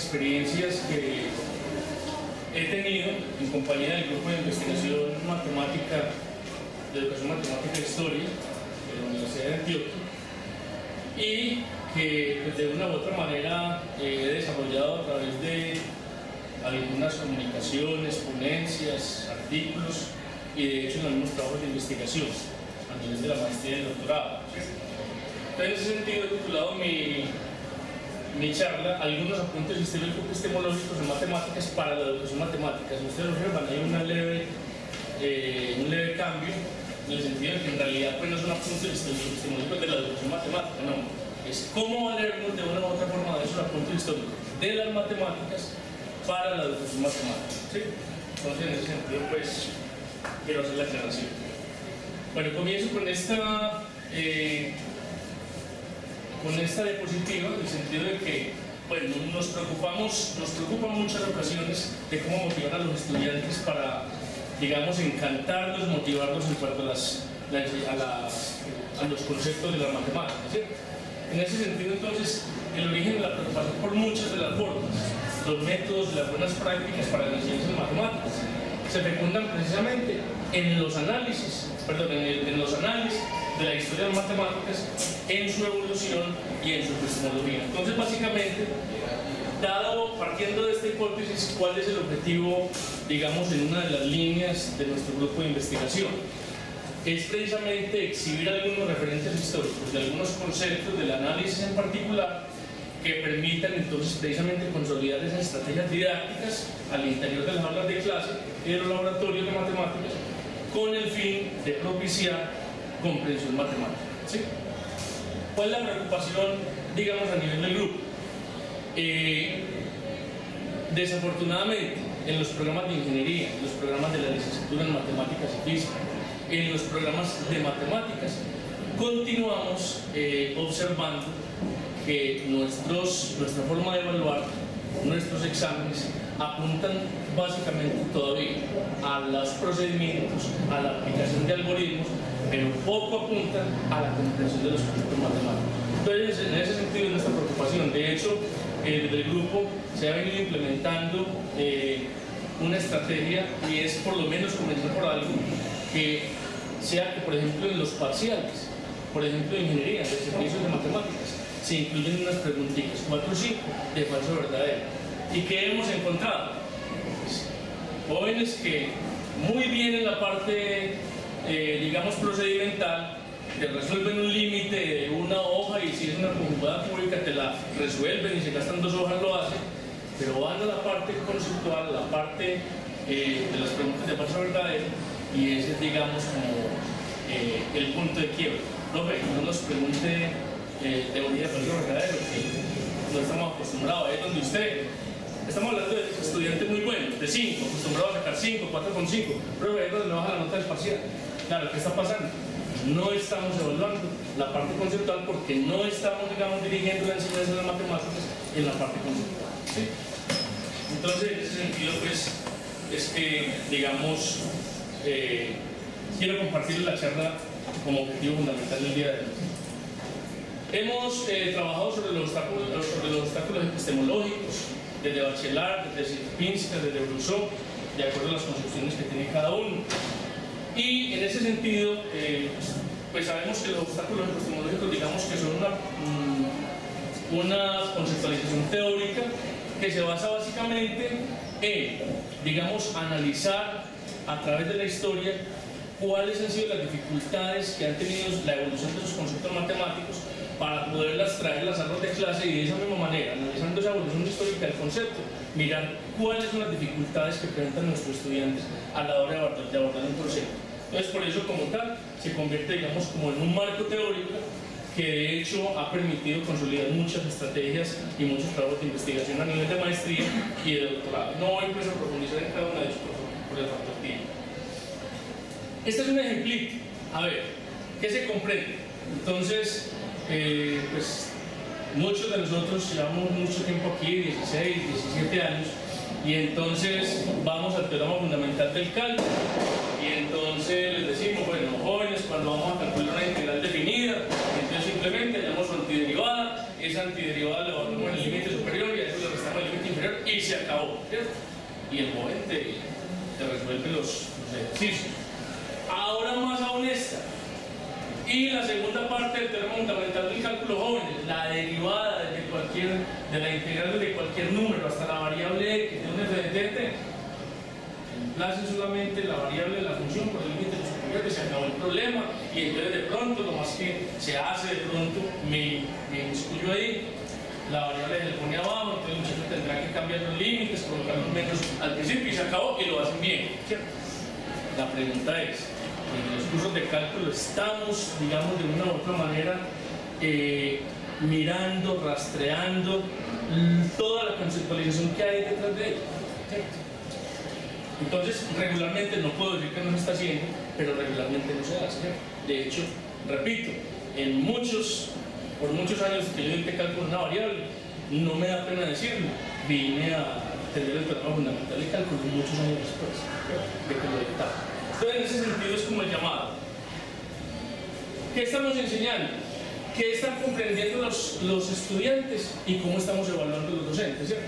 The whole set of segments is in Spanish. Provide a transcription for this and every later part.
experiencias que he tenido en compañía del grupo de investigación matemática, de educación matemática e historia de la Universidad de Antioquia, y que pues, de una u otra manera he desarrollado a través de algunas comunicaciones, ponencias, artículos y de hecho en los mismos trabajos de investigación a nivel de la maestría y el doctorado. Entonces, en ese sentido he titulado mi charla algunos apuntes histórico-epistemológicos en matemáticas para la educación matemática. Si ustedes observan, hay un leve cambio en el sentido de que en realidad pues, no son apuntes histórico-epistemológicos de la educación matemática, no. Es cómo valernos de una u otra forma de esos apuntes históricos de las matemáticas para la educación matemática. ¿Sí? Entonces, en ese sentido, pues, quiero hacer la aclaración. Bueno, comienzo con esta diapositiva, en el sentido de que, bueno, nos preocupa en muchas ocasiones de cómo motivar a los estudiantes para, digamos, encantarlos, motivarlos en cuanto a los conceptos de las matemáticas, ¿cierto? En ese sentido, entonces, el origen de la preocupación por muchas de las formas, los métodos, las buenas prácticas para la enseñanza de matemáticas, se fecundan precisamente en los análisis de la historia de las matemáticas, en su evolución y en su epistemología. Entonces, básicamente, partiendo de esta hipótesis, ¿cuál es el objetivo, digamos, en una de las líneas de nuestro grupo de investigación? Es precisamente exhibir algunos referentes históricos de algunos conceptos del análisis en particular que permitan entonces precisamente consolidar esas estrategias didácticas al interior de las aulas de clase y de los laboratorios de matemáticas con el fin de propiciar comprensión matemática. ¿Sí? ¿Cuál es la preocupación, digamos, a nivel del grupo? Desafortunadamente, en los programas de ingeniería, en los programas de la licenciatura en matemáticas y física, en los programas de matemáticas, continuamos observando que nuestra forma de evaluar, nuestros exámenes, apuntan básicamente todavía a los procedimientos, a la aplicación de algoritmos, pero poco apuntan a la comprensión de los conceptos matemáticos. Entonces, en ese sentido es nuestra preocupación. De hecho, desde el grupo se ha venido implementando una estrategia y es por lo menos comenzar por algo que sea que, por ejemplo, en los parciales, por ejemplo, de ingeniería, de servicios de matemáticas, se incluyen unas preguntitas, 4 o 5, de falso verdadero. ¿Y qué hemos encontrado? Jóvenes que muy bien en la parte, digamos, procedimental, te resuelven un límite de una hoja y si es una conjugada pública te la resuelven y si gastan 2 hojas lo hacen, pero van a la parte conceptual, a la parte de las preguntas de falso verdadero y ese es, digamos, como el punto de quiebre. No nos pregunte teoría de falso verdadero, que no estamos acostumbrados a ir donde usted. Estamos hablando de estudiantes muy buenos, de 5, acostumbrados a sacar 5, 4,5, pero ahí es donde me baja la nota del parcial. Claro, ¿qué está pasando? No estamos evaluando la parte conceptual porque no estamos, digamos, dirigiendo la enseñanza de las matemáticas en la parte conceptual. ¿Sí? Entonces, en ese sentido, pues, es que, digamos, quiero compartir la charla como objetivo fundamental del día de hoy. Hemos trabajado sobre los obstáculos epistemológicos, desde Bachelard, desde Sierpinski, desde Rousseau, de acuerdo a las concepciones que tiene cada uno. Y en ese sentido, pues sabemos que los obstáculos epistemológicos, digamos que son una conceptualización teórica que se basa básicamente en, digamos, analizar a través de la historia cuáles han sido las dificultades que han tenido la evolución de esos conceptos matemáticos para poderlas traer a las aulas de clase y de esa misma manera, analizando esa evolución histórica del concepto, mirar cuáles son las dificultades que presentan nuestros estudiantes a la hora de abordar un proceso. Entonces, por eso, como tal, se convierte, digamos, como en un marco teórico que de hecho ha permitido consolidar muchas estrategias y muchos trabajos de investigación a nivel de maestría y de doctorado. No voy pues a profundizar en cada una de ellos por el factor tiempo. Este es un ejemplito. A ver, ¿qué se comprende? Entonces, pues muchos de nosotros llevamos mucho tiempo aquí, 16, 17 años, y entonces vamos al teorema fundamental del cálculo y entonces les decimos, bueno, jóvenes, cuando vamos a calcular una integral definida, entonces simplemente hallamos su antiderivada, esa antiderivada la evaluamos en el límite superior y a eso le restamos estamos en el límite inferior y se acabó, ¿cierto? Y el joven te resuelve los ejercicios. Ahora más aún esta. Y la segunda parte del teorema fundamental del cálculo jóvenes, la derivada de la integral de cualquier número hasta la variable x de un f de t. Reemplace solamente la variable de la función por el límite superior que se acabó el problema, y entonces de pronto lo más que se hace de pronto me inmiscuyo ahí, la variable se le pone abajo, entonces el muchacho tendrá que cambiar los límites, colocar los menos al principio y se acabó y lo hacen bien, ¿cierto? La pregunta es, en los cursos de cálculo estamos, digamos, de una u otra manera mirando, rastreando toda la conceptualización que hay detrás de ello, ¿cierto? Entonces, regularmente, no puedo decir que no se está haciendo, pero regularmente no se hace. De hecho, repito, por muchos años que yo intenté calcular una variable, no me da pena decirlo, vine a tener el teorema fundamental de cálculo muchos años después de que lo dictaba. Entonces, en ese sentido es como el llamado. ¿Qué estamos enseñando? ¿Qué están comprendiendo los estudiantes y cómo estamos evaluando los docentes, ¿cierto?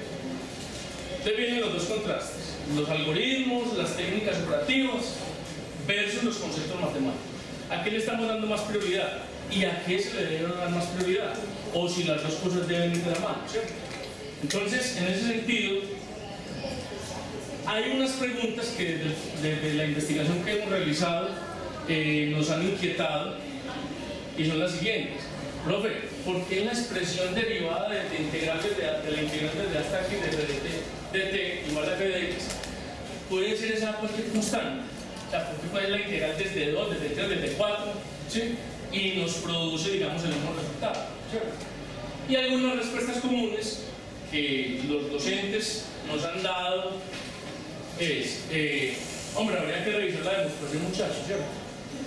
Entonces vienen los dos contrastes. Los algoritmos, las técnicas operativas versus los conceptos matemáticos. ¿A qué le estamos dando más prioridad? ¿Y a qué se le debe dar más prioridad? O si las dos cosas deben ir de la mano, ¿cierto? Entonces, en ese sentido, hay unas preguntas que desde la investigación que hemos realizado nos han inquietado, y son las siguientes. Profe, ¿por qué la expresión derivada de la integral desde hasta aquí de t igual a f de x puede ser esa cualquier constante? O sea, ¿por qué puede ser la integral desde 2, desde 3, desde 4? ¿Sí? Y nos produce, digamos, el mismo resultado, ¿cierto? Y algunas respuestas comunes que los docentes nos han dado es, hombre, habría que revisar la demostración, muchachos, ¿cierto?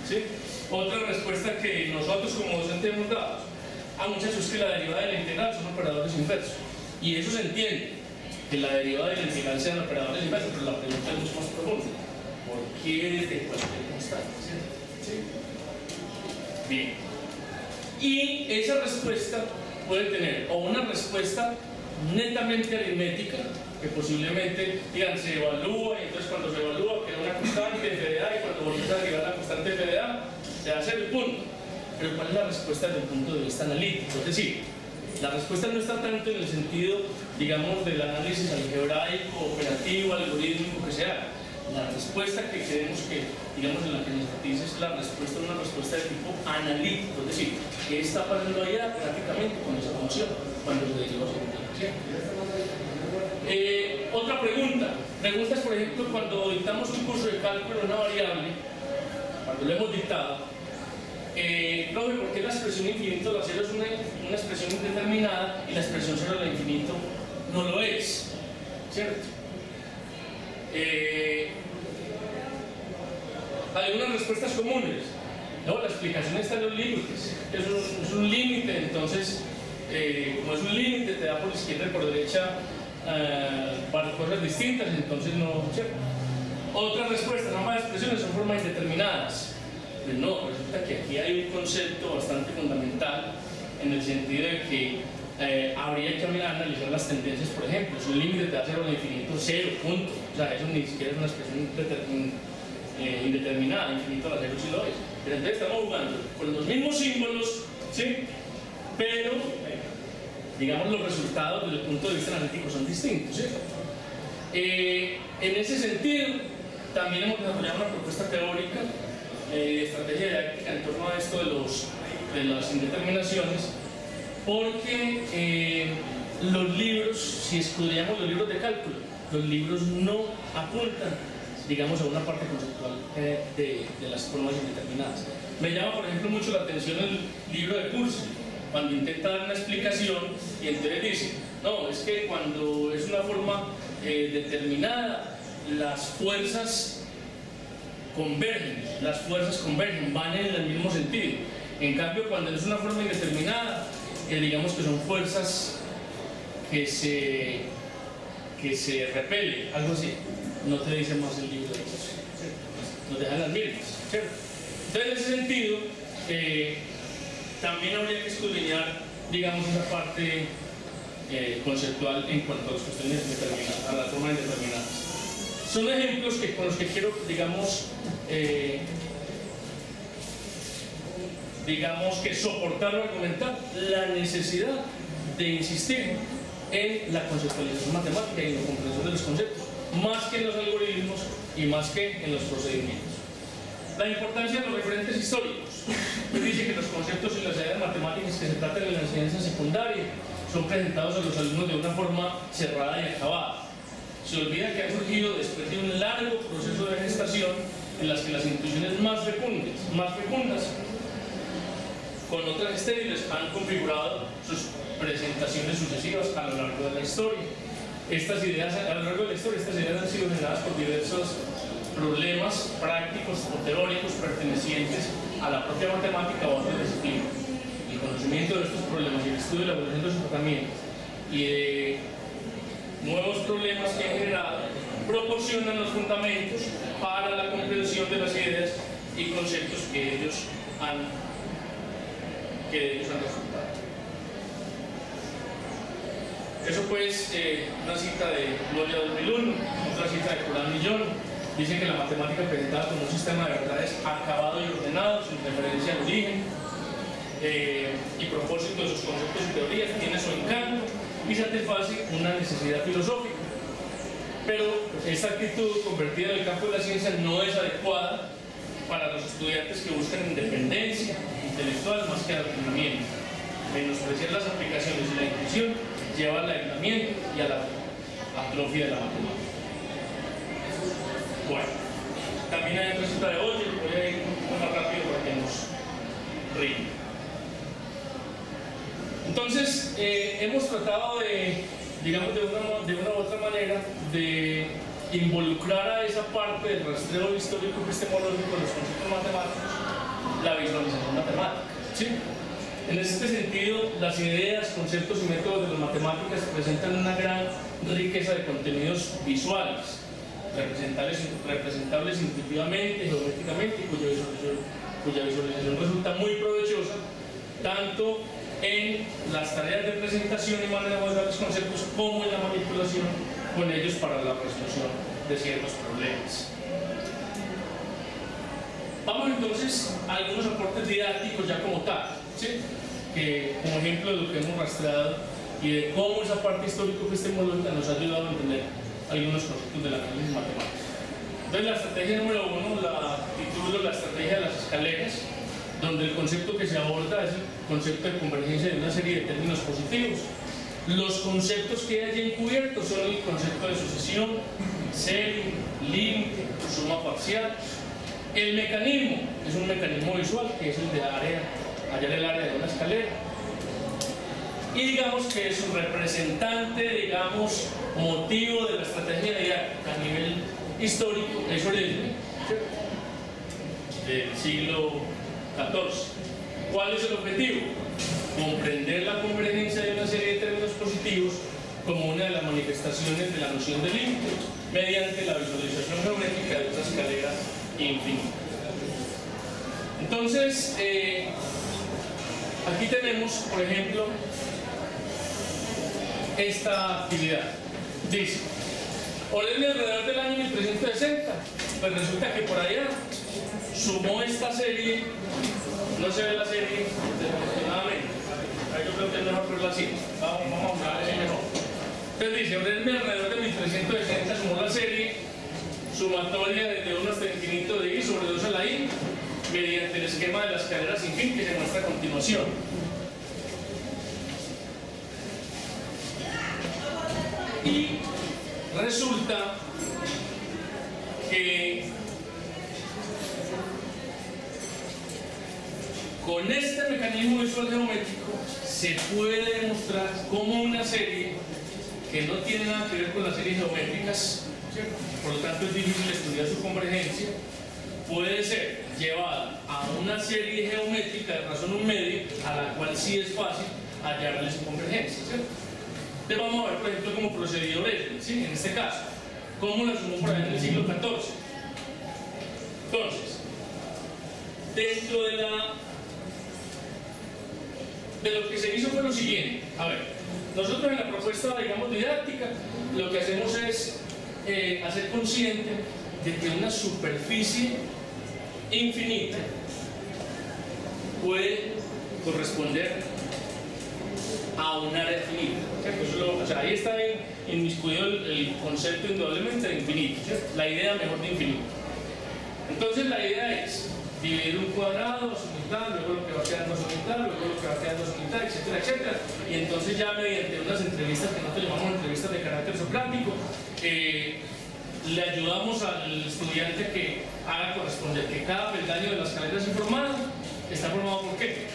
¿Sí? Otra respuesta que nosotros como docentes hemos dado: muchachos, es que la derivada de la integral son operadores inversos. Y eso se entiende, que la derivada de la integral sean operadores inversos, pero la pregunta es mucho más profunda. ¿Por qué desde cualquier constante? ¿Sí? Bien. Y esa respuesta puede tener o una respuesta netamente aritmética, que posiblemente, digan, se evalúa, y entonces cuando se evalúa queda una constante f de a, y cuando volvemos a derivar la constante f de a, se hace el punto. Pero ¿cuál es la respuesta desde el punto de vista analítico? Es decir, la respuesta no está tanto en el sentido, digamos, del análisis algebraico, operativo, algorítmico que se haga. La respuesta que queremos que, digamos, en la que nos dice es la respuesta, una respuesta de tipo analítico, es decir, ¿qué está pasando allá prácticamente con esa función cuando se deriva su multiplicación? Otra pregunta. Preguntas, por ejemplo, cuando dictamos un curso de cálculo de una variable, cuando lo hemos dictado, profe, ¿por qué la expresión infinito de la cero es una expresión indeterminada y la expresión cero del infinito no lo es? ¿Cierto? Hay unas respuestas comunes. No, la explicación está en los límites. Es un límite, entonces, como es un límite, te da por izquierda y por derecha para cosas distintas, entonces no, ¿cierto? Otras respuestas, ambas expresiones son formas indeterminadas. Pues no, resulta que aquí hay un concepto bastante fundamental en el sentido de que habría que analizar las tendencias. Por ejemplo, si un límite te da 0 al infinito, 0, punto. O sea, eso ni siquiera es una expresión indeterminada, infinito a la 0 sí lo es. Pero entonces estamos jugando con los mismos símbolos, ¿sí? Pero, digamos, los resultados desde el punto de vista analítico son distintos, ¿sí? En ese sentido, también hemos desarrollado una propuesta teórica de estrategia didáctica en torno a esto de las indeterminaciones, porque los libros, si estudiamos los libros de cálculo, los libros no apuntan, digamos, a una parte conceptual de las formas indeterminadas. Me llama, por ejemplo, mucho la atención el libro de Kurzweil, cuando intenta dar una explicación y entonces dice, no, es que cuando es una forma determinada, las fuerzas convergen, van en el mismo sentido. En cambio, cuando es una forma indeterminada, digamos que son fuerzas que se repelen, algo así. No te dice más el libro de Kurzweil, nos dejan las mismas, ¿cierto? Entonces, en ese sentido, también habría que escudriñar, digamos, esa parte conceptual en cuanto a las cuestiones determinadas, a las formas indeterminadas. Son ejemplos con los que quiero, digamos que soportar o argumentar la necesidad de insistir en la conceptualización matemática y en la comprensión de los conceptos, más que en los algoritmos y más que en los procedimientos. La importancia de los referentes históricos. Dice que los conceptos y las ideas matemáticas que se tratan en la enseñanza secundaria son presentados a los alumnos de una forma cerrada y acabada. Se olvida que han surgido después de un largo proceso de gestación en las que las intuiciones más fecundas con otras estériles han configurado sus presentaciones sucesivas a lo largo de la historia. A lo largo de la historia, estas ideas han sido generadas por diversos problemas prácticos o teóricos pertenecientes a la propia matemática o a otra disciplina. El conocimiento de estos problemas y el estudio de la evolución de su tratamiento y de nuevos problemas que han generado proporcionan los fundamentos para la comprensión de las ideas y conceptos que ellos han resultado. Eso pues, una cita de Gloria 2001, otra cita de Coral Millón. Dice que la matemática presentada como un sistema de verdades acabado y ordenado, sin referencia al origen y propósito de sus conceptos y teorías, tiene su encanto y satisface una necesidad filosófica. Pero esta actitud convertida en el campo de la ciencia no es adecuada para los estudiantes que buscan independencia intelectual más que adoctrinamiento. Menospreciar las aplicaciones y la intuición lleva al aislamiento y a la atrofia de la matemática. Bueno, también hay otra cita de hoy, voy a ir más rápido para que nos ríen. Entonces, hemos tratado de, digamos, de una u otra manera, de involucrar a esa parte del rastreo histórico epistemológico de los conceptos matemáticos, la visualización matemática, ¿sí? En este sentido, las ideas, conceptos y métodos de las matemáticas presentan una gran riqueza de contenidos visuales, representables intuitivamente, geométricamente, y cuya visualización resulta muy provechosa, tanto en las tareas de presentación y manejo de los conceptos como en la manipulación con ellos para la resolución de ciertos problemas. Vamos entonces a algunos aportes didácticos ya como tal, ¿sí? Que como ejemplo de lo que hemos rastreado y de cómo esa parte histórico-epistemológica nos ha ayudado a entender algunos conceptos del análisis matemático. Entonces, la estrategia número 1 la titulo la estrategia de las escaleras, donde el concepto que se aborda es el concepto de convergencia de una serie de términos positivos. Los conceptos que hay encubiertos son el concepto de sucesión, serie, límite, suma parcial. El mecanismo es un mecanismo visual que es el de hallar el área de una escalera. Y digamos que es un representante, digamos, motivo de la estrategia didáctica a nivel histórico, es Oresme, del siglo XIV. ¿Cuál es el objetivo? Comprender la convergencia de una serie de términos positivos como una de las manifestaciones de la noción de límite mediante la visualización geométrica de esa escalera infinita. Entonces, aquí tenemos, por ejemplo, esta actividad. Dice, Oresme alrededor del año 1360, pues resulta que por allá sumó esta serie, no se ve la serie desafortunadamente, yo creo que es mejor verla así, vamos a ver si mejor. Entonces dice, Oresme alrededor de 1360 sumó la serie sumatoria desde 1 hasta el infinito de i sobre 2 a la i mediante el esquema de las escaleras sin fin que se muestra a continuación. Y resulta que con este mecanismo visual geométrico se puede demostrar cómo una serie que no tiene nada que ver con las series geométricas, ¿cierto? Por lo tanto es difícil estudiar su convergencia, puede ser llevada a una serie geométrica de razón un medio a la cual sí es fácil hallarle su convergencia, ¿cierto? Entonces vamos a ver, por ejemplo, cómo procedió Oresme, ¿sí? En este caso, cómo la sumó por allá en el siglo XIV. Entonces, dentro de lo que se hizo fue lo siguiente. A ver, nosotros en la propuesta, digamos, didáctica, lo que hacemos es hacer consciente de que una superficie infinita puede corresponder a un área finita, ¿cierto? O sea, ahí está inmiscuido el concepto indudablemente de infinito, ¿cierto? La idea mejor de infinito. Entonces la idea es dividir un cuadrado a su mitad, luego lo que va quedando a su mitad, luego lo que va quedando a su mitad, etcétera, etcétera. Y entonces ya mediante unas entrevistas que nosotros llamamos entrevistas de carácter socrático, le ayudamos al estudiante que haga corresponder que cada peldaño de las escaleras informadas está formado por qué?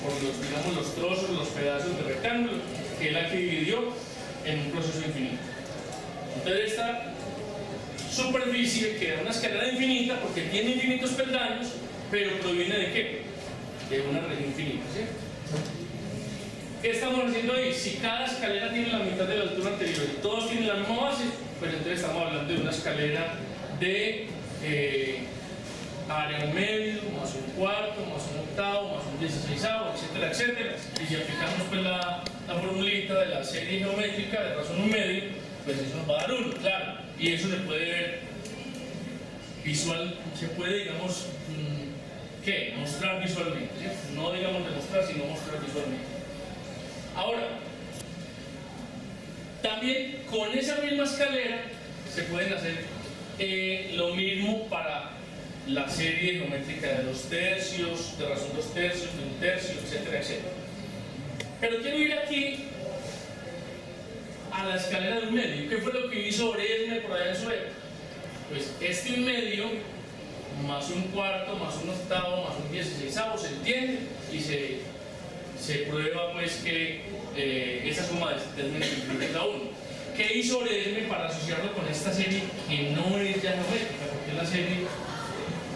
Por los, digamos, los trozos, los pedazos de rectángulo que él aquí dividió en un proceso infinito. Entonces esta superficie queda una escalera infinita porque tiene infinitos peldaños, pero proviene de qué? De una región infinita, ¿sí? ¿Qué estamos haciendo ahí? Si cada escalera tiene la mitad de la altura anterior y todos tienen la misma base, pues entonces estamos hablando de una escalera de área un medio, más un cuarto, más un octavo, más un 16avo, etcétera, etcétera. Y si aplicamos pues la formulita de la serie geométrica de razón un medio, pues eso nos va a dar 1, claro. Y eso se puede ver visual, se puede, digamos, ¿qué? Mostrar visualmente, ¿cierto? No digamos demostrar, sino mostrar visualmente. Ahora, también con esa misma escalera se pueden hacer lo mismo para la serie geométrica de 2 tercios, de razón 2 tercios, de 1 tercio, etcétera, etcétera. Pero quiero ir aquí a la escalera de 1 medio. ¿Qué fue lo que hizo Oresme por allá en su época? Pues este 1 medio más un cuarto, más un octavo, más un 16avo se entiende y se prueba pues que esa suma determina la 1. ¿Qué hizo Oresme para asociarlo con esta serie que no es ya geométrica? Porque la serie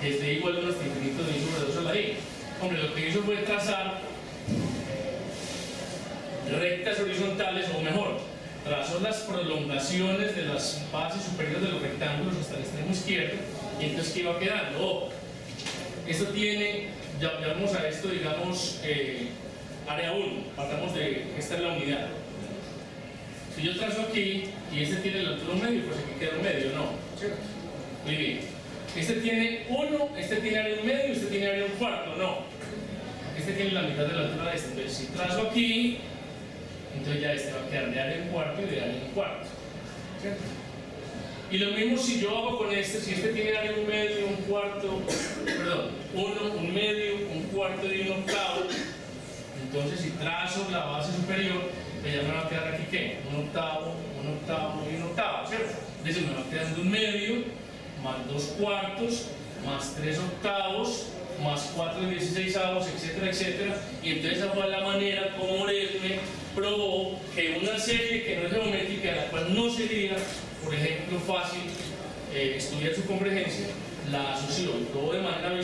es de igual a 1 hasta infinito de I sobre 2 a la I. Hombre, lo que hizo fue trazar rectas horizontales, o mejor, trazó las prolongaciones de las bases superiores de los rectángulos hasta el extremo izquierdo, y entonces ¿qué iba quedando? Oh, esto tiene, llamamos a esto, digamos, área 1, partamos de, esta es la unidad. Si yo trazo aquí, y este tiene la altura 1 medio, pues aquí queda 1 medio, ¿no? ¿Cierto? Muy bien. Este tiene 1, este tiene área 1 medio, este tiene área 1 cuarto, no. Este tiene la mitad de la altura de este. Entonces, si trazo aquí, entonces ya este va a quedar de área 1 cuarto y de área 1 cuarto. ¿Cierto? Y lo mismo si yo hago con este, si este tiene área 1 medio, 1 cuarto, perdón, 1, 1 medio, 1 cuarto y 1 octavo, entonces si trazo la base superior, pues ya me va a quedar aquí ¿qué? 1 octavo, 1 octavo y 1 octavo, ¿cierto? Es decir, me va quedando 1 medio, más 2 cuartos, más 3 octavos, más 4 16avos, etcétera, etcétera. Y entonces esa fue la manera como Oresme probó que una serie que no es geométrica, la cual no sería, por ejemplo, fácil estudiar su convergencia, la asoció y probó de manera,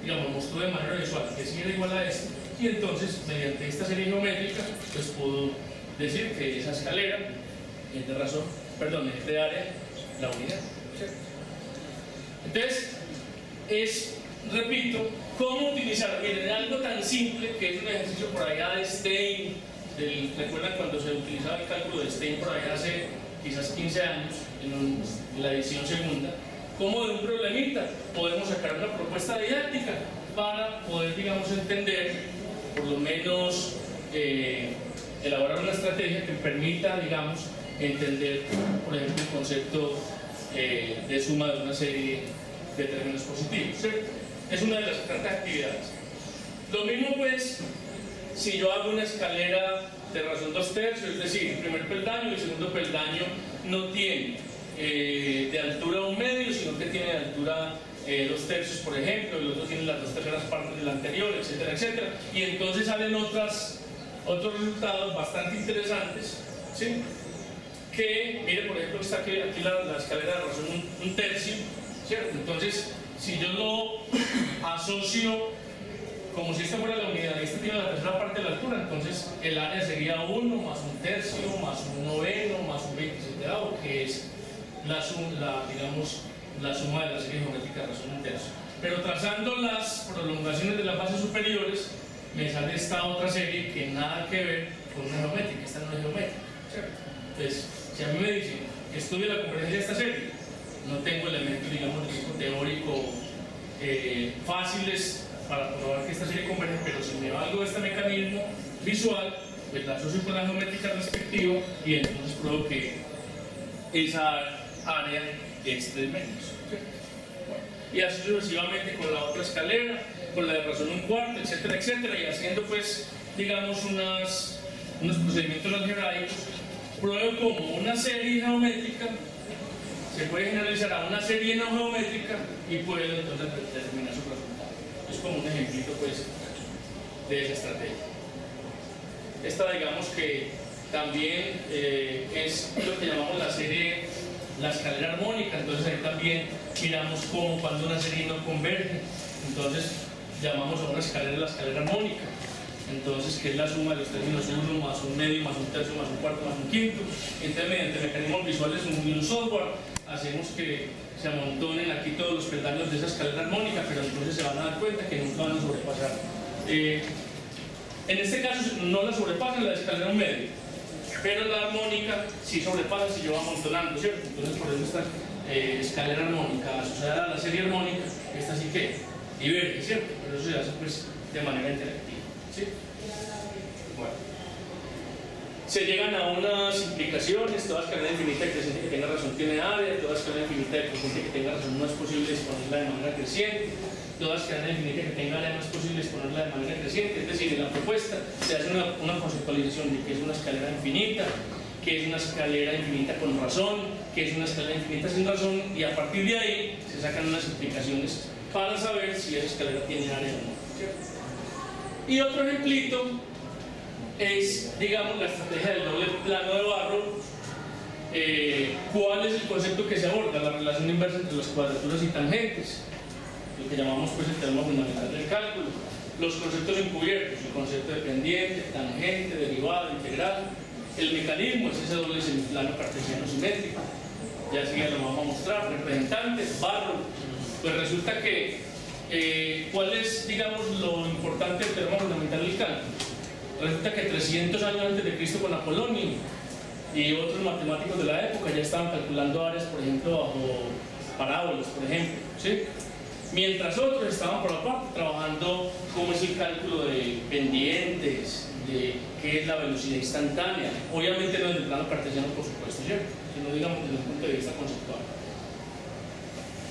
digamos, mostró de manera visual que sí era igual a esto. Y entonces, mediante esta serie geométrica, pues pudo decir que esa escalera es de razón, perdón, es de área, la unidad, ¿cierto? Entonces, repito, cómo utilizar, miren, algo tan simple que es un ejercicio por allá de Stein, recuerdan cuando se utilizaba el cálculo de Stein por allá hace quizás 15 años, en la edición segunda, cómo de un problemita podemos sacar una propuesta didáctica para poder, digamos, entender, por lo menos, elaborar una estrategia que permita, digamos, entender, por ejemplo, el concepto de suma de una serie de términos positivos, ¿cierto? Es una de las tantas actividades. Lo mismo pues si yo hago una escalera de razón 2 tercios, es decir, el primer peldaño y el segundo peldaño no tiene de altura 1 medio, sino que tiene de altura 2 tercios, por ejemplo, y los otros tienen las 2 terceras partes del anterior, etcétera, etcétera. Y entonces salen otros resultados bastante interesantes, ¿sí? Que, mire, por ejemplo, está aquí la escalera de razón 1 tercio, ¿cierto? Entonces, si yo lo asocio como si esta fuera la unidad y este tiene la tercera parte de la altura, entonces el área sería 1 más 1 tercio, más 1 noveno, más 1 27avo, que es digamos, la suma de la serie geométrica de razón 1 tercio. Pero trazando las prolongaciones de las bases superiores, me sale esta otra serie que nada que ver con una geométrica, esta no es geométrica, ¿cierto? Entonces, si a mí me dicen que estudie la convergencia de esta serie, no tengo elementos, digamos, de tipo teórico fáciles para probar que esta serie converge, pero si me valgo de este mecanismo visual, pues la asocio con la geométrica respectiva y entonces pruebo que esa área es 3 metros. Bueno, y así sucesivamente con la otra escalera, con la de razón 1/4, etcétera, etcétera, y haciendo pues, digamos, unos procedimientos algebraicos, pruebo como una serie geométrica se puede generalizar a una serie no geométrica y puedo entonces determinar su resultado. Es como un ejemplito pues de esa estrategia. Esta, digamos que también es lo que llamamos la serie, la escalera armónica. Entonces ahí también miramos cómo cuando una serie no converge, entonces llamamos a una escalera la escalera armónica. Entonces, que es la suma de los términos 1 más 1/2 más 1/3 más 1/4 más 1/5. Entonces, mediante mecanismos visuales y un software, hacemos que se amontonen aquí todos los peldaños de esa escalera armónica, pero entonces se van a dar cuenta que nunca van a sobrepasar. En este caso no la sobrepasan la escalera 1/2, pero la armónica sí sobrepasa si yo voy amontonando, ¿cierto? Entonces, por eso esta escalera armónica asociada a la serie armónica, esta sí que diverge, ¿cierto? Pero eso se hace pues de manera interactiva. ¿Sí? Bueno. Se llegan a unas implicaciones, toda escalera infinita creciente que tenga razón tiene área, toda escalera infinita creciente que tenga razón no es posible disponerla de manera creciente, toda escalera infinita que tenga área no es posible disponerla de manera creciente, es decir, en la propuesta se hace una conceptualización de que es una escalera infinita, que es una escalera infinita con razón, que es una escalera infinita sin razón, y a partir de ahí se sacan unas implicaciones para saber si esa escalera tiene área o no, ¿cierto? Y otro ejemplito es, digamos, la estrategia del doble plano de Barrow. ¿Cuál es el concepto que se aborda? La relación inversa entre las cuadraturas y tangentes, lo que llamamos pues el teorema fundamental del cálculo. Los conceptos encubiertos, el concepto de pendiente, tangente, derivada, integral. El mecanismo es ese doble semiplano cartesiano simétrico. Ya así lo vamos a mostrar. Representantes, Barrow. Pues resulta que ¿cuál es, digamos, lo importante del teorema fundamental del cálculo? Resulta que 300 años antes de Cristo con Apolonio y otros matemáticos de la época ya estaban calculando áreas, por ejemplo, bajo parábolas, por ejemplo, ¿sí? Mientras otros estaban por aparte trabajando cómo es el cálculo de pendientes, de qué es la velocidad instantánea, obviamente no desde el plano cartesiano, por supuesto, ¿cierto? Sino, digamos, desde el punto de vista conceptual.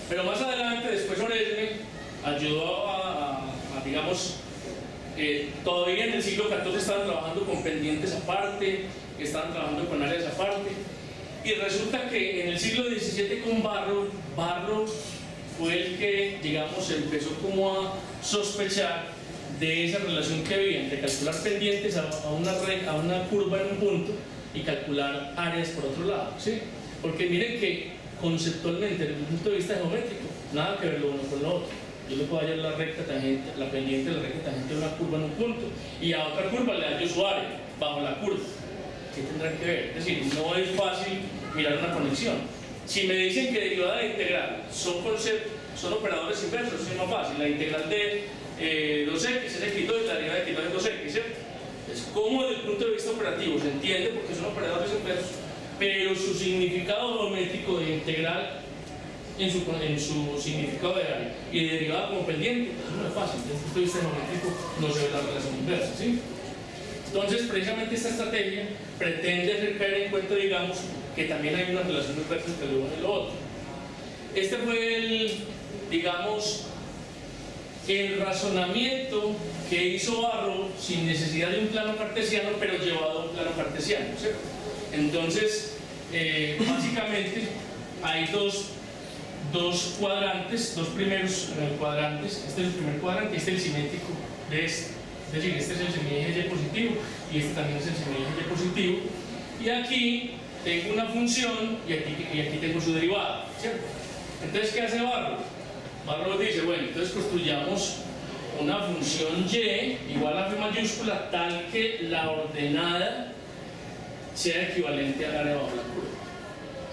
Pero más adelante, después Oresme ayudó a digamos, todavía en el siglo XIV estaban trabajando con pendientes aparte, estaban trabajando con áreas aparte, y resulta que en el siglo XVII con Barrow fue el que, digamos, empezó como a sospechar de esa relación que había entre calcular pendientes a una curva en un punto y calcular áreas por otro lado, ¿sí? Porque miren que conceptualmente, desde el punto de vista geométrico, nada que ver lo uno con lo otro. Yo le puedo hallar la recta tangente, la pendiente de la recta tangente de una curva en un punto, y a otra curva le hallo su área bajo la curva. ¿Qué tendrán que ver? Es decir, no es fácil mirar una conexión. Si me dicen que derivada de integral son operadores inversos, es más fácil. La integral de 2x es x2 y la derivada de x2 es 2x, ¿cierto? Es como desde el punto de vista operativo se entiende porque son operadores inversos, pero su significado geométrico de integral en su significado de área y de derivada como pendiente, eso no es fácil. Desde el punto de vista geométrico no se ve la relación inversa, ¿sí? Entonces, precisamente esta estrategia pretende hacer caer en cuenta, digamos, que también hay una relación inversa entre lo uno y lo otro. Este fue el razonamiento que hizo Barrow sin necesidad de un plano cartesiano, pero llevado a un plano cartesiano, ¿cierto? Entonces, básicamente hay dos cuadrantes, dos primeros cuadrantes. Este es el primer cuadrante y este es el simétrico de este. Es decir, este es el semieje Y positivo y este también es el semieje Y positivo. Y aquí tengo una función y aquí tengo su derivada, ¿cierto? Entonces, ¿qué hace Barrow? Barrow dice, bueno, entonces construyamos una función Y igual a F mayúscula tal que la ordenada sea equivalente al área bajo la curva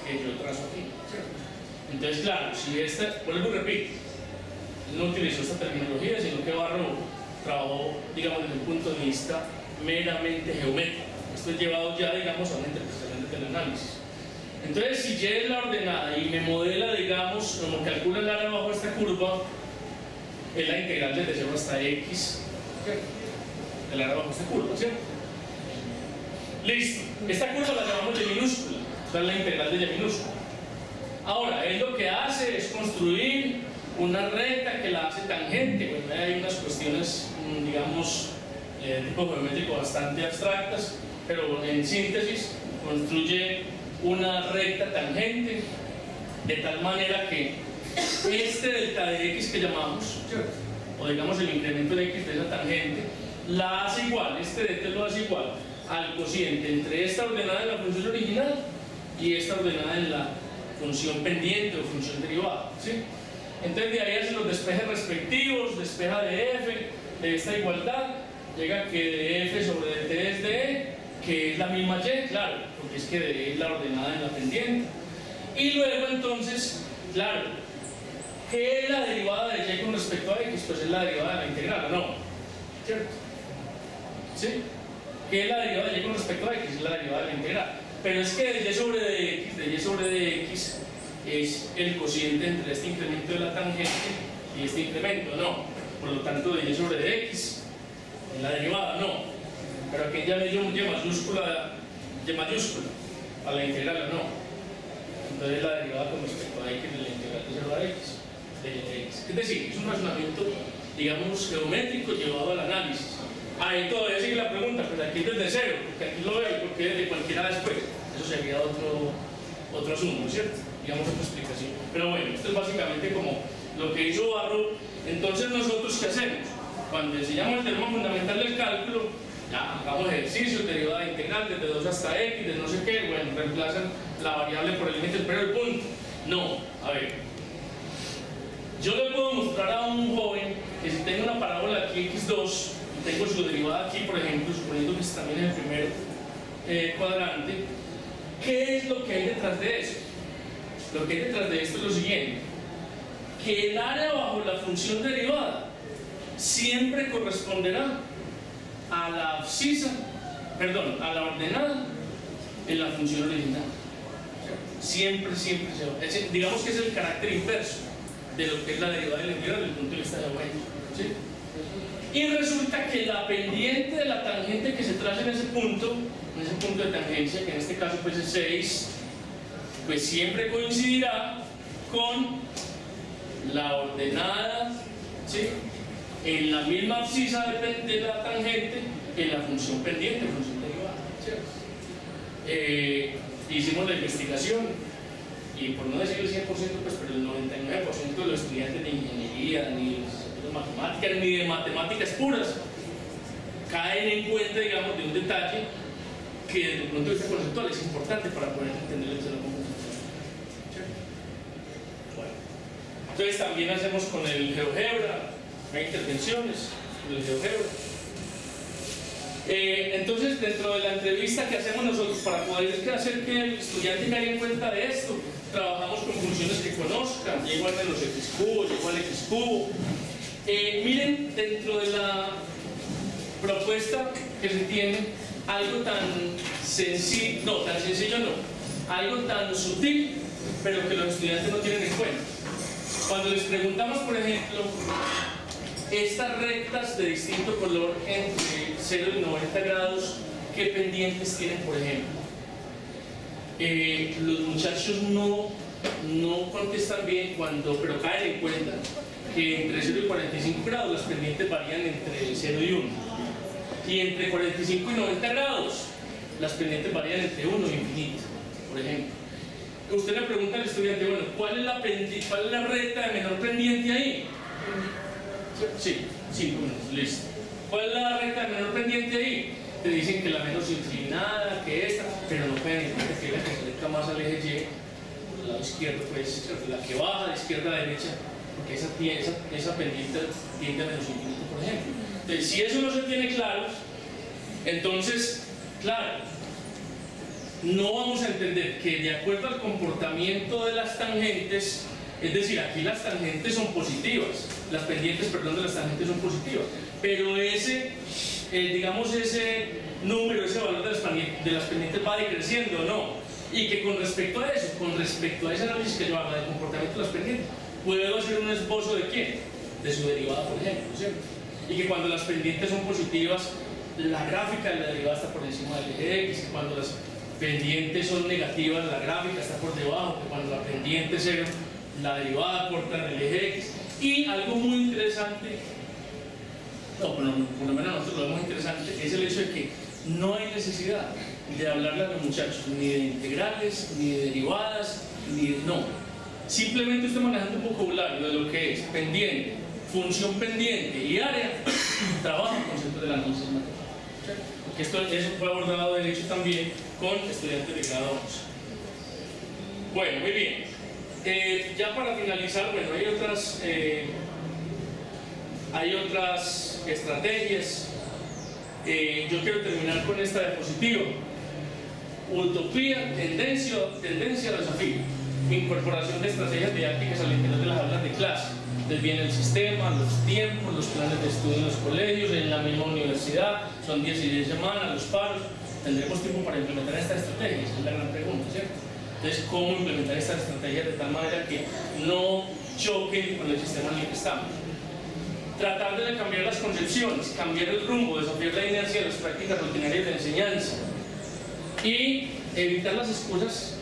que yo trazo aquí, ¿cierto? Entonces, claro, si esta, vuelvo y repito, no utilizó esta terminología, sino que Barrow trabajó, digamos, desde un punto de vista meramente geométrico. Esto es llevado ya, digamos, a una interpretación del análisis. Entonces, si Y es la ordenada y me modela, digamos, como calcula el área bajo esta curva, es la integral desde 0 hasta X, ¿cierto? El área bajo esta curva, ¿cierto? Listo. Esta curva la llamamos Y minúscula, o sea, la integral de Y minúscula. Ahora, él lo que hace es construir una recta que la hace tangente. Bueno, hay unas cuestiones, digamos, de tipo geométrico bastante abstractas, pero en síntesis construye una recta tangente de tal manera que este delta de X que llamamos, ¿cierto? O digamos el incremento de X de esa tangente, la hace igual, este delta lo hace igual al cociente entre esta ordenada en la función original y esta ordenada en la función pendiente o función derivada, ¿sí? Entonces de ahí hace los despejes respectivos, despeja de F, de esta igualdad, llega que de F sobre dt es de E, que es la misma Y, claro, porque es que de E es la ordenada en la pendiente. Y luego entonces, claro, ¿qué es la derivada de Y con respecto a X? Pues es la derivada de la integral, ¿no? ¿Cierto? ¿Sí? ¿Qué es la derivada de Y con respecto a X? Es la derivada de la integral. Pero es que de Y sobre dx es el cociente entre este incremento de la tangente y este incremento, ¿no? Por lo tanto, de Y sobre dx es la derivada, ¿no? Pero aquí ya le dio un Y mayúscula, a la integral, ¿no? Entonces la derivada con respecto a X de la integral de 0 a X, de X. Es decir, es un razonamiento, digamos, geométrico llevado al análisis. Ahí todavía sigue la pregunta, pues aquí desde cero, porque aquí lo veo, porque desde cualquiera después. Eso sería otro asunto, ¿cierto? Digamos otra explicación. Pero bueno, esto es básicamente como lo que hizo Barrow. Entonces, ¿nosotros qué hacemos? Cuando enseñamos el teorema fundamental del cálculo, ya hagamos ejercicios, derivada integral desde 2 hasta X, de no sé qué, bueno, reemplazan la variable por el límite del primer punto. No, a ver. Yo le puedo mostrar a un joven que si tengo una parábola aquí x2, tengo su derivada aquí, por ejemplo, suponiendo que está también en el primer cuadrante, ¿qué es lo que hay detrás de eso? Lo que hay detrás de esto es lo siguiente, que el área bajo la función derivada siempre corresponderá a la abscisa, perdón, a la ordenada en la función original. Siempre se va. Digamos que es el carácter inverso de lo que es la derivada de la integral desde el punto de vista geométrico, ¿sí? Y resulta que la pendiente de la tangente que se traza en ese punto de tangencia, que en este caso pues es 6, pues siempre coincidirá con la ordenada, ¿sí?, en la misma abscisa de la tangente en la función pendiente, función derivada, ¿cierto? Hicimos la investigación y por no decir el 100%, pues, pero el 99% de los estudiantes de ingeniería, ni de matemáticas, ni de matemáticas puras, caen en cuenta, digamos, de un detalle que desde el punto de vista conceptual es importante para poder entender el fenómeno. Bueno, entonces también hacemos con el GeoGebra, hay intervenciones con el GeoGebra. Entonces, dentro de la entrevista que hacemos nosotros para poder hacer que el estudiante caiga en cuenta de esto, trabajamos con funciones que conozcan, y igual menos x cubo, y igual x cubo. Miren, dentro de la propuesta que se tiene, algo tan sencillo, algo tan sutil, pero que los estudiantes no tienen en cuenta. Cuando les preguntamos, por ejemplo, estas rectas de distinto color entre 0 y 90 grados, ¿qué pendientes tienen, por ejemplo? Los muchachos no contestan bien pero caen en cuenta que entre 0 y 45 grados las pendientes varían entre 0 y 1. Y entre 45 y 90 grados las pendientes varían entre 1 y infinito, por ejemplo. Usted le pregunta al estudiante, bueno, ¿cuál es la recta de menor pendiente ahí? Sí, 5 minutos, listo. ¿Cuál es la recta de menor pendiente ahí? Te dicen que la menos inclinada, que esta, pero no pueden entender que la que se acerca más al eje Y, por el lado izquierdo, pues la que baja de izquierda a derecha, porque esa pendiente tiende a menos infinito, por ejemplo. Entonces, si eso no se tiene claro, entonces, claro, no vamos a entender que de acuerdo al comportamiento de las tangentes, es decir, aquí las tangentes son positivas, las pendientes, perdón, de las tangentes son positivas, pero digamos ese número, ese valor de las pendientes va decreciendo o no. Y que con respecto a eso, con respecto a ese análisis que yo haga del comportamiento de las pendientes, puedo hacer un esbozo de ¿quién? De su derivada, por ejemplo, ¿cierto? Y que cuando las pendientes son positivas, la gráfica de la derivada está por encima del eje X, que cuando las pendientes son negativas, la gráfica está por debajo, que cuando la pendiente es cero, la derivada corta en el eje X. Y algo muy interesante, no, por lo menos nosotros lo vemos interesante, es el hecho de que no hay necesidad de hablarle a los muchachos ni de integrales, ni de derivadas, ni de, no. Simplemente usted manejando un vocabulario de lo que es pendiente, función pendiente y área, trabaja el concepto del análisis matemático. Porque eso fue abordado de hecho también con estudiantes de grado 11. Bueno, muy bien. Ya para finalizar, bueno, hay otras estrategias. Yo quiero terminar con esta diapositiva. Utopía, tendencia o desafío. Incorporación de estrategias didácticas al interior de las aulas de clase. Entonces viene el sistema, los tiempos, los planes de estudio en los colegios, en la misma universidad, son 10 y 10 semanas, los paros. ¿Tendremos tiempo para implementar estas estrategias? Es la gran pregunta, ¿cierto? Entonces, ¿cómo implementar estas estrategias de tal manera que no choquen con el sistema en el que estamos? Tratar de cambiar las concepciones, cambiar el rumbo, desafiar la inercia de las prácticas rutinarias de enseñanza y evitar las excusas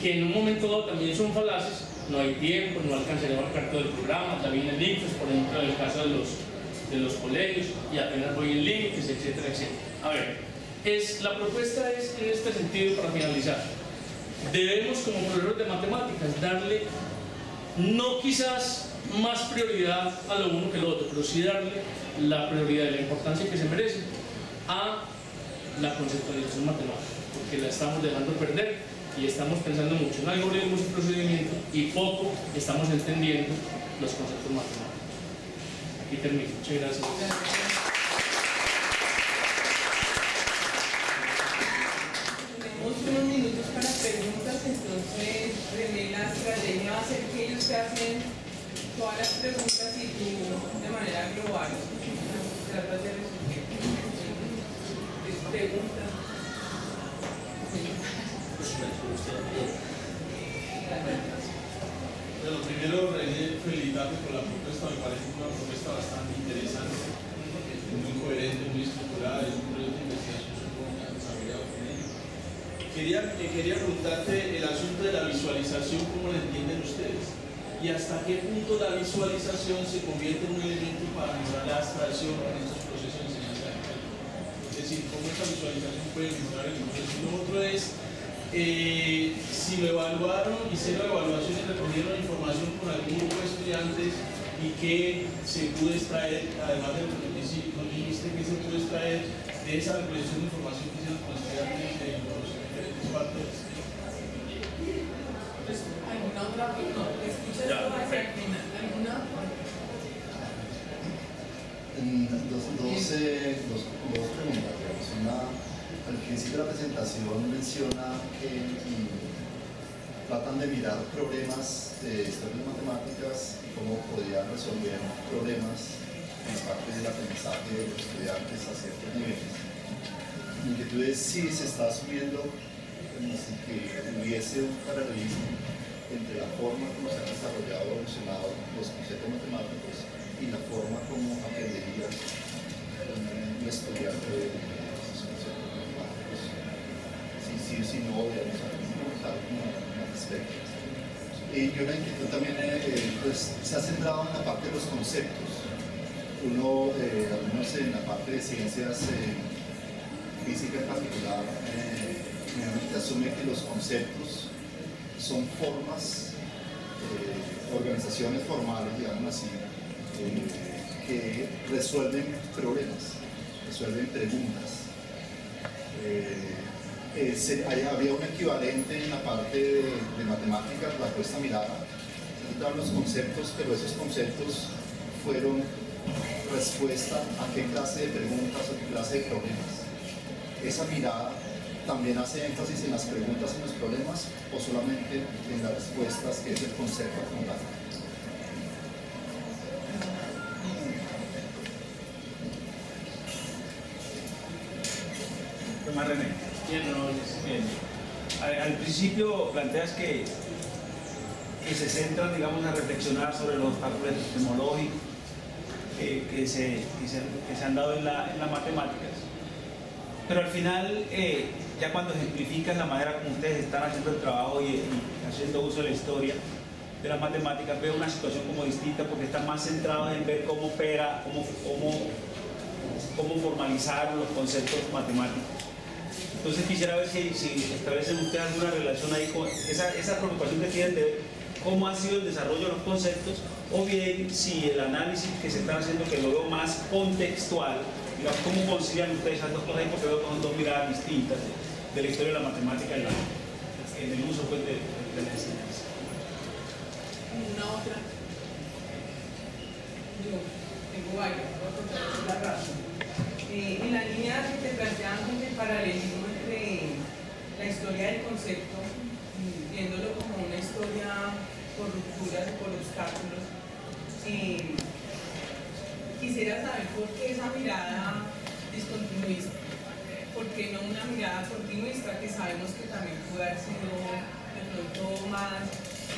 que en un momento dado también son falaces. No hay tiempo, no alcanzaré a abarcar todo el programa, también el ICFES, por ejemplo, en el caso de los colegios, y apenas voy en límites, etcétera, etcétera. A ver, la propuesta es en este sentido, para finalizar. Debemos, como profesores de matemáticas, darle, no quizás más prioridad a lo uno que lo otro, pero sí darle la prioridad y la importancia que se merece a la conceptualización matemática, porque la estamos dejando perder y estamos pensando mucho en algoritmos y procedimientos y poco estamos entendiendo los conceptos matemáticos. Aquí termino. Muchas gracias. Tenemos unos minutos para preguntas, entonces René Lastra va a hacer que ellos te hacen todas las preguntas y tú de manera global tratas de resolver. Preguntas. Bueno, primero René, felicitarte por la propuesta, me parece una propuesta bastante interesante, muy coherente, muy estructurada, es un proyecto de investigación supongo que han desarrollado con ello. Quería preguntarte el asunto de la visualización, ¿cómo lo entienden ustedes? Y hasta qué punto la visualización se convierte en un elemento para mejorar la abstracción en estos procesos de enseñanza. Es decir, cómo esta visualización puede mejorar el proceso. Y lo otro es, si lo evaluaron, hicieron evaluaciones, recogieron información con algún grupo de estudiantes y qué se pudo extraer, además de lo que nos dijiste, qué se pudo extraer de esa recolección de información que hicieron con estudiantes de los diferentes factores. ¿Alguna otra pregunta? ¿Escuchas todo hacia el final? ¿Alguna otra? Dos preguntas. Al principio de la presentación menciona que tratan de mirar problemas de historias matemáticas y cómo podrían resolver problemas en parte del aprendizaje de los estudiantes a ciertos niveles. Mi inquietud es si se está asumiendo que hubiese un paralelismo entre la forma como se han desarrollado o evolucionado los conceptos matemáticos y la forma como aprendería un estudiante de esos conceptos matemáticos. Si no, digamos, al respecto. Y yo la inquietud también pues, se ha centrado en la parte de los conceptos. Algunos en la parte de ciencias física en particular, generalmente asume que los conceptos son formas, organizaciones formales, digamos así, que resuelven problemas, resuelven preguntas. Había un equivalente en la parte de matemáticas, la puesta mirada, los conceptos, pero esos conceptos fueron respuesta a qué clase de preguntas o qué clase de problemas. Esa mirada también hace énfasis en las preguntas y los problemas o solamente en las respuestas, que es el concepto como tal. más René. Bien, no, Bien. Al principio planteas que se centran, digamos, a reflexionar sobre los obstáculos epistemológicos que se han dado en las matemáticas, pero al final, ya cuando ejemplificas la manera como ustedes están haciendo el trabajo y haciendo uso de la historia de las matemáticas, veo una situación como distinta, porque están más centrados en ver cómo opera, cómo formalizar los conceptos matemáticos. Entonces quisiera ver si establecen ustedes alguna relación ahí con esa preocupación que tienen de ver cómo ha sido el desarrollo de los conceptos, o bien si el análisis que se están haciendo, que lo veo más contextual, digamos, cómo concilian ustedes esas dos cosas ahí, porque veo que son dos miradas distintas de la historia de la matemática en el uso pues, de la enseñanza. Una otra. Yo tengo varias, voy a contar la razón. En la línea que te plantean el paralelismo entre la historia del concepto, viéndolo como una historia por rupturas y por obstáculos, quisiera saber por qué esa mirada discontinuista, por qué no una mirada continuista, que sabemos que también puede haber sido de pronto más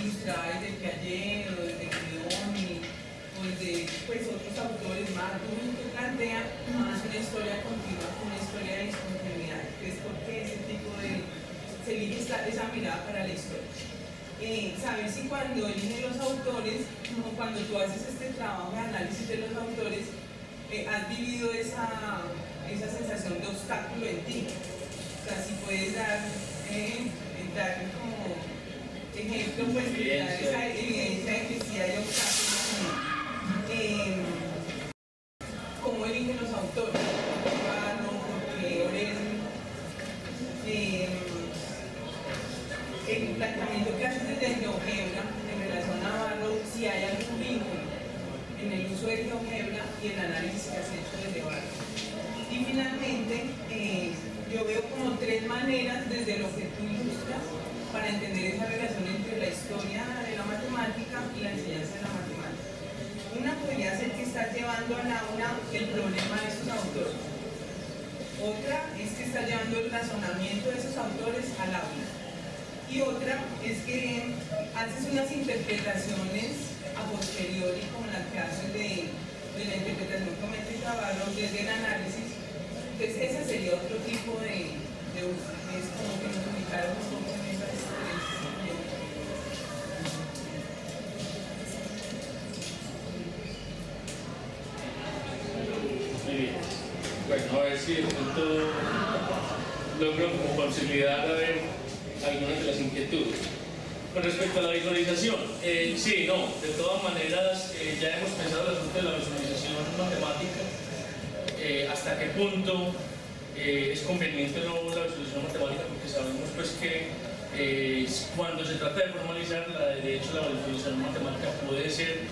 ilustrada desde Piaget o desde Guidoni o desde pues, otros autores más, que plantean más una historia continua que una historia de discontinuidad. Entonces, ¿por qué ese tipo de se elige esa mirada para la historia? Saber si cuando eligen los autores, o cuando tú haces este trabajo de análisis de los autores, has vivido esa sensación de obstáculo en ti. O sea, si puedes dar como ejemplo, pues, de dar esa evidencia de que sí hay obstáculos. ¿Cómo eligen los autores? ¿Por qué oren? El planteamiento que haces desde GeoGebra en relación a Barrow, si hay algún vínculo en el uso de GeoGebra y el análisis que has hecho desde Barrow. Y finalmente, yo veo como tres maneras desde lo que tú ilustras para entender esa relación entre la historia de la matemática y la enseñanza de la matemática. Una podría ser que estás llevando al aula el problema de esos autores. Otra es que estás llevando el razonamiento de esos autores al aula. Y otra es que haces unas interpretaciones a posteriori, como la que haces de la interpretación geométrica Barrow desde el análisis. Entonces ese sería otro tipo de uso. Es como que nos ubicaron un poco en esas tres. muy bien. Bueno, a ver si de pronto logro como conciliar a ver algunas de las inquietudes. Con respecto a la visualización, sí, no, de todas maneras ya hemos pensado el asunto de la visualización matemática, hasta qué punto es conveniente o no la visualización matemática, porque sabemos pues que cuando se trata de formalizar, de hecho la visualización matemática puede ser,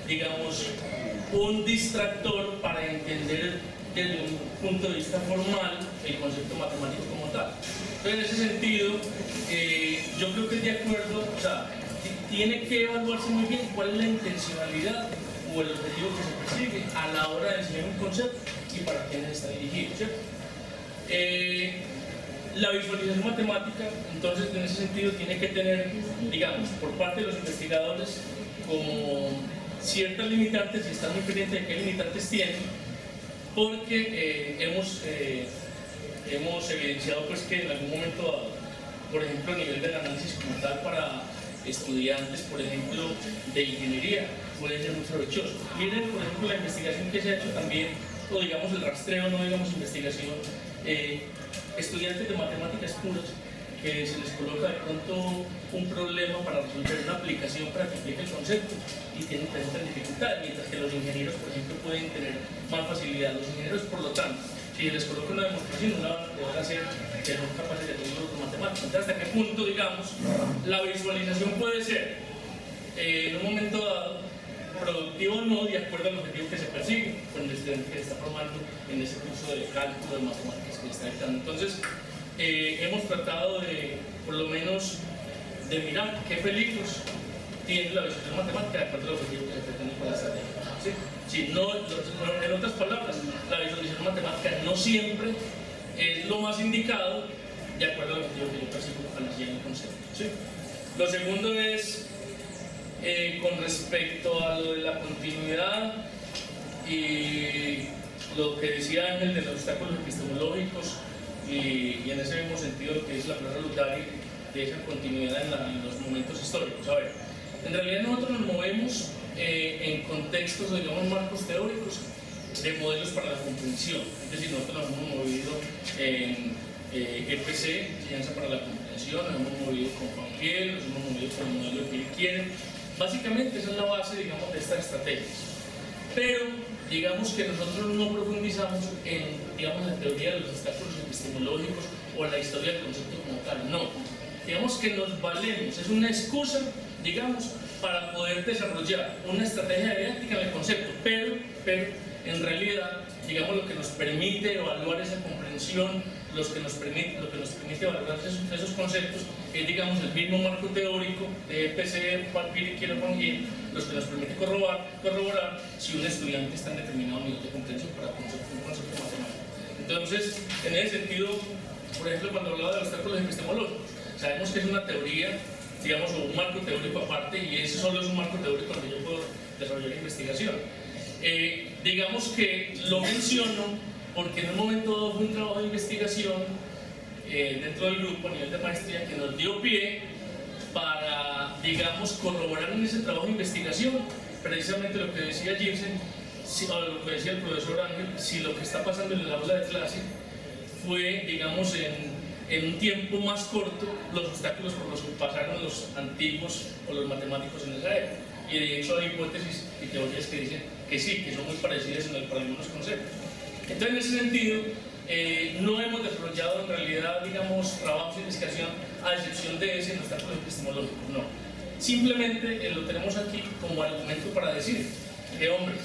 digamos, un distractor para entender desde un punto de vista formal el concepto matemático como tal. Entonces, en ese sentido, yo creo que es de acuerdo, o sea, tiene que evaluarse muy bien cuál es la intencionalidad o el objetivo que se persigue a la hora de enseñar un concepto y para quién está dirigido, ¿cierto? La visualización matemática, entonces, en ese sentido, tiene que tener, digamos, por parte de los investigadores, como ciertas limitantes, y están muy pendientes de qué limitantes tienen, porque hemos evidenciado pues, que en algún momento dado, por ejemplo, a nivel del análisis como tal para estudiantes, por ejemplo, de ingeniería, puede ser muy provechoso. Miren, por ejemplo, la investigación que se ha hecho también, o digamos el rastreo, no digamos investigación, estudiantes de matemáticas puras, que se les coloca de pronto un problema para resolver una aplicación para que aplique el concepto y presentan dificultades, mientras que los ingenieros, por ejemplo, pueden tener más facilidad. Los ingenieros, por lo tanto, si les coloca una demostración, no la van a poder hacer, que son capaces de hacerlo los matemáticos. Entonces, ¿hasta qué punto, digamos, la visualización puede ser, en un momento dado, productivo o no, de acuerdo al objetivo que se persigue con el estudiante que se está formando en ese curso de cálculo de matemáticas que está dictando? Entonces, hemos tratado de, por lo menos, de mirar qué peligros tiene la visualización matemática de acuerdo al objetivo que se pretende con la estrategia. ¿Sí? Si no, en otras palabras, la visualización matemática no siempre es lo más indicado de acuerdo al objetivo que yo persigo al guiar el concepto. ¿Sí? Lo segundo es con respecto a lo de la continuidad y lo que decía Ángel de los obstáculos epistemológicos y en ese mismo sentido lo que dice la profesora Lutari de esa continuidad en los momentos históricos. A ver, en realidad nosotros nos movemos en contextos, digamos, marcos teóricos de modelos para la comprensión. Es decir, nosotros nos hemos movido en EPC, Enseñanza para la Comprensión, nos hemos movido con Panfiel, nos hemos movido con el modelo que él quiere. Básicamente esa es la base, digamos, de estas estrategias. Pero digamos que nosotros no profundizamos en, digamos, la teoría de los obstáculos epistemológicos o la historia del concepto como tal, no. Digamos que nos valemos, es una excusa, digamos, para poder desarrollar una estrategia didáctica en el concepto, pero en realidad, digamos, lo que nos permite evaluar esa comprensión, lo que nos permite evaluar esos conceptos es, digamos, el mismo marco teórico de EPC, Panfiel y Quiero-Panfiel, los que nos permite corroborar si un estudiante está en determinado nivel de comprensión para un concepto matemático. Entonces, en ese sentido, por ejemplo, cuando hablaba de los obstáculos epistemológicos, sabemos que es una teoría, digamos, o un marco teórico aparte, y ese solo es un marco teórico donde yo puedo desarrollar investigación. Digamos que lo menciono porque en un momento dado fue un trabajo de investigación dentro del grupo a nivel de maestría que nos dio pie para, digamos, corroborar en ese trabajo de investigación precisamente lo que decía Gibson, o lo que decía el profesor Ángel, si lo que está pasando en el aula de clase fue, digamos, en un tiempo más corto los obstáculos por los que pasaron los antiguos o los matemáticos en esa época. Y de hecho hay hipótesis y teorías que dicen que sí, que son muy parecidas para algunos conceptos. Entonces, en ese sentido, no hemos desarrollado en realidad, digamos, trabajos de investigación a excepción de ese en obstáculos epistemológicos, no. Simplemente lo tenemos aquí como argumento para decir que, hombre,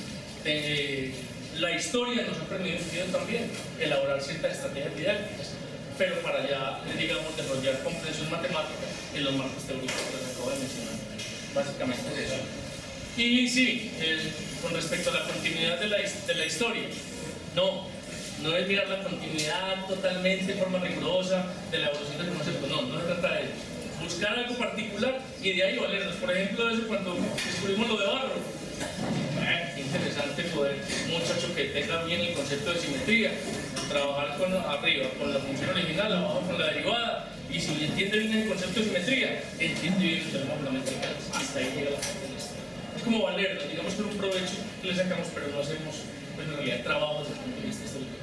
la historia nos ha permitido también elaborar ciertas estrategias didácticas, pero para ya, digamos, desarrollar comprensión matemática en los marcos teóricos que les acabo de mencionar. Básicamente es eso. Y sí, con respecto a la continuidad de la historia, no es mirar la continuidad totalmente de forma rigurosa de la evolución del concepto, no se trata de eso. Buscar algo particular y de ahí valernos. Por ejemplo, eso cuando descubrimos lo de Barrow. Qué interesante poder, un muchacho que tenga bien el concepto de simetría, trabajar con arriba con la función original, abajo con la derivada, y si entiende bien el concepto de simetría, entiende bien el teorema fundamental. Hasta ahí llega la parte de esto. Es como valernos, digamos que es un provecho que le sacamos, pero no hacemos, pues, en realidad, trabajos desde el punto de vista histórico.